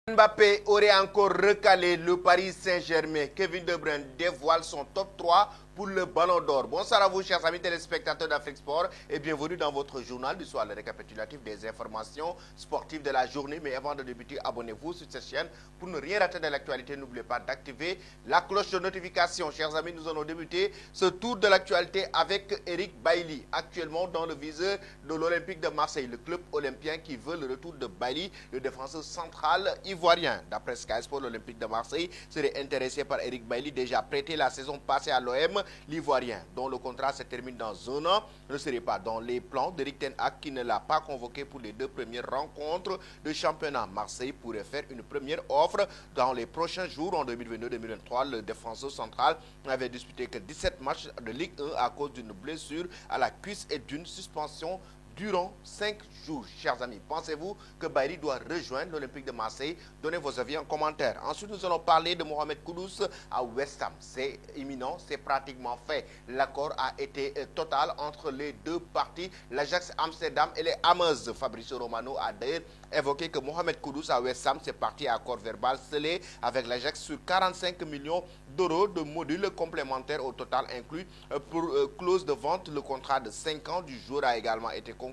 Mbappé aurait encore recalé le Paris Saint-Germain. Kevin De Bruyne dévoile son top 3 pour le Ballon d'Or. Bonsoir à vous, chers amis téléspectateurs d'Afrique Sport, et bienvenue dans votre journal du soir, le récapitulatif des informations sportives de la journée. Mais avant de débuter, abonnez-vous sur cette chaîne pour ne rien rater de l'actualité. N'oubliez pas d'activer la cloche de notification. Chers amis, nous allons débuter ce tour de l'actualité avec Eric Bailly, actuellement dans le viseur de l'Olympique de Marseille, le club olympien qui veut le retour de Bailly, le défenseur central ivoirien. D'après Sky Sport, l'Olympique de Marseille serait intéressé par Eric Bailly, déjà prêté la saison passée à l'OM. L'Ivoirien, dont le contrat se termine dans un an, ne serait pas dans les plans d'Eric Ten Hag, qui ne l'a pas convoqué pour les deux premières rencontres de championnat. Marseille pourrait faire une première offre dans les prochains jours. En 2022-2023, le défenseur central n'avait disputé que 17 matchs de Ligue 1 à cause d'une blessure à la cuisse et d'une suspension durant 5 jours. Chers amis, pensez-vous que Bailly doit rejoindre l'Olympique de Marseille? Donnez vos avis en commentaire. Ensuite, nous allons parler de Mohamed Kudus à West Ham. C'est imminent, c'est pratiquement fait. L'accord a été total entre les deux parties, l'Ajax Amsterdam et les Hammers. Fabrizio Romano a d'ailleurs évoqué que Mohamed Kudus à West Ham, c'est parti à accord verbal scellé avec l'Ajax sur 45 millions d'euros de modules complémentaires au total inclus pour clause de vente. Le contrat de 5 ans du joueur a également été conclu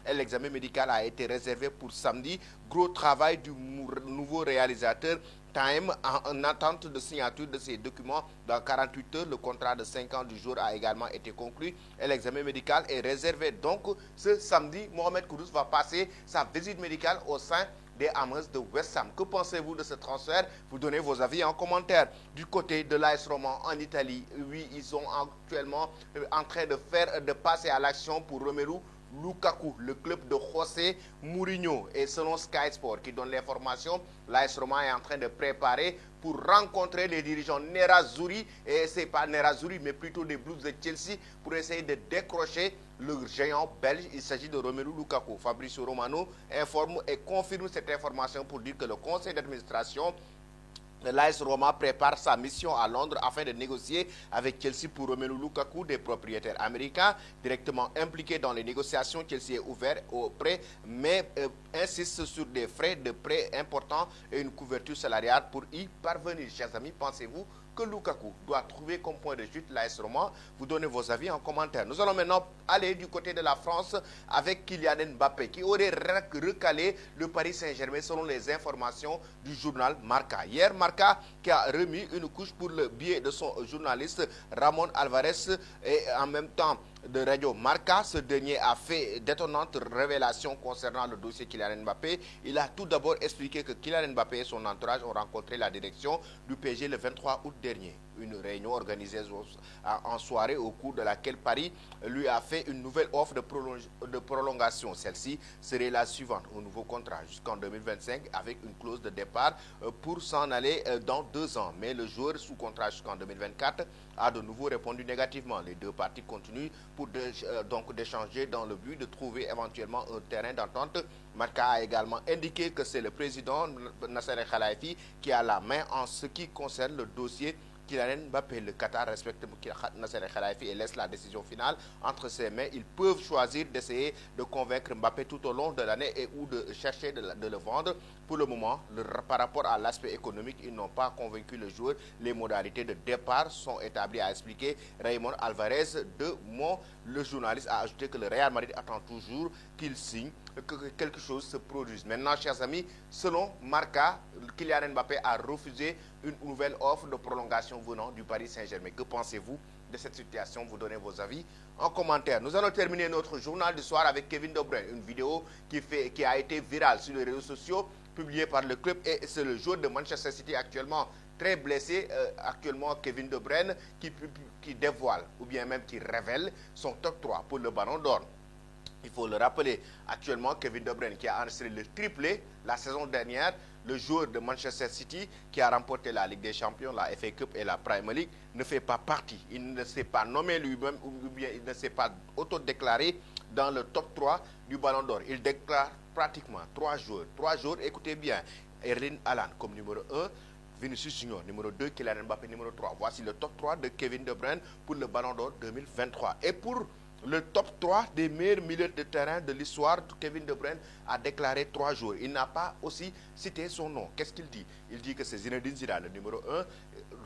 et l'examen médical a été réservé pour samedi. Gros travail du nouveau réalisateur Time en attente de signature de ces documents dans 48 heures. Le contrat de 5 ans du jour a également été conclu et l'examen médical est réservé. Donc ce samedi, Mohamed Kudus va passer sa visite médicale au sein des Hammers de West Ham. Que pensez-vous de ce transfert? Vous donnez vos avis en commentaire. Du côté de l'AS Roma en Italie, oui, ils sont actuellement en train de passer à l'action pour Romelu Lukaku, le club de José Mourinho. Et selon Sky Sport qui donne l'information, l'AS Roma est en train de préparer pour rencontrer les dirigeants Nerazzurri, et c'est pas Nerazzurri mais plutôt des Blues de Chelsea, pour essayer de décrocher le géant belge. Il s'agit de Romelu Lukaku. Fabrizio Romano informe et confirme cette information pour dire que le conseil d'administration l'AS Roma prépare sa mission à Londres afin de négocier avec Chelsea pour Romelu Lukaku. Des propriétaires américains directement impliqués dans les négociations. Chelsea est ouvert au prêt, mais insiste sur des frais de prêt importants et une couverture salariale pour y parvenir. Chers amis, pensez-vous que Lukaku doit trouver comme point de chute l'AS Roma? Vous donnez vos avis en commentaire. Nous allons maintenant aller du côté de la France avec Kylian Mbappé qui aurait recalé le Paris Saint-Germain selon les informations du journal Marca. Hier, Marca qui a remis une couche pour le biais de son journaliste Ramon Alvarez et en même temps de Radio Marca. Ce dernier a fait d'étonnantes révélations concernant le dossier Kylian Mbappé. Il a tout d'abord expliqué que Kylian Mbappé et son entourage ont rencontré la direction du PSG le 23 août dernier. Une réunion organisée en soirée au cours de laquelle Paris lui a fait une nouvelle offre de prolongation. Celle-ci serait la suivante: un nouveau contrat jusqu'en 2025 avec une clause de départ pour s'en aller dans 2 ans. Mais le joueur sous contrat jusqu'en 2024 a de nouveau répondu négativement. Les deux parties continuent donc d'échanger dans le but de trouver éventuellement un terrain d'entente. Marca a également indiqué que c'est le président Nasser Khelaifi qui a la main en ce qui concerne le dossier Kylian Mbappé. Le Qatar respecte Nasser Khelaifi et laisse la décision finale entre ses mains. Ils peuvent choisir d'essayer de convaincre Mbappé tout au long de l'année et ou de chercher de le vendre. Pour le moment, par rapport à l'aspect économique, ils n'ont pas convaincu le joueur. Les modalités de départ sont établies, a expliqué Raymond Alvarez de Mon. Le journaliste a ajouté que le Real Madrid attend toujours qu'il signe, que quelque chose se produise. Maintenant, chers amis, selon Marca, Kylian Mbappé a refusé une nouvelle offre de prolongation venant du Paris Saint-Germain. Que pensez-vous de cette situation? Vous donnez vos avis en commentaire. Nous allons terminer notre journal du soir avec Kevin De Bruyne, une vidéo qui a été virale sur les réseaux sociaux, publiée par le club, et c'est le joueur de Manchester City actuellement très blessé, actuellement Kevin De Bruyne, qui dévoile ou bien même qui révèle son top 3 pour le Ballon d'Or. Il faut le rappeler, actuellement Kevin De Bruyne qui a enregistré le triplé la saison dernière, le joueur de Manchester City qui a remporté la Ligue des Champions, la FA Cup et la Premier League, ne fait pas partie. Il ne s'est pas nommé lui-même ou bien il ne s'est pas autodéclaré dans le top 3 du Ballon d'Or. Il déclare pratiquement 3 joueurs. 3 joueurs, écoutez bien: Erling Haaland comme numéro 1, Vinicius Junior numéro 2, Kylian Mbappé numéro 3. Voici le top 3 de Kevin De Bruyne pour le Ballon d'Or 2023. Et pour le top 3 des meilleurs milieux de terrain de l'histoire. Kevin De Bruyne a déclaré 3 jours. Il n'a pas aussi cité son nom. Qu'est-ce qu'il dit? Il dit que c'est Zinedine Zidane, le numéro 1,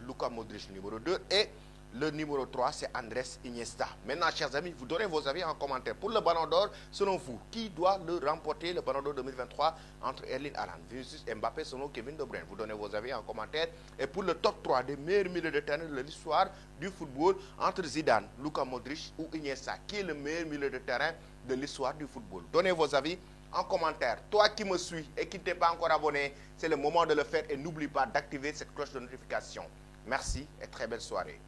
Luka Modric, le numéro 2, et le numéro 3, c'est Andrés Iniesta. Maintenant, chers amis, vous donnez vos avis en commentaire. Pour le Ballon d'Or, selon vous, qui doit le remporter, le Ballon d'Or 2023, entre Erling Haaland, Vinicius Mbappé, selon Kevin De Bruyne? Vous donnez vos avis en commentaire. Et pour le top 3 des meilleurs milieux de terrain de l'histoire du football, entre Zidane, Luka Modric ou Iniesta, qui est le meilleur milieu de terrain de l'histoire du football? Donnez vos avis en commentaire. Toi qui me suis et qui ne t'es pas encore abonné, c'est le moment de le faire et n'oublie pas d'activer cette cloche de notification. Merci et très belle soirée.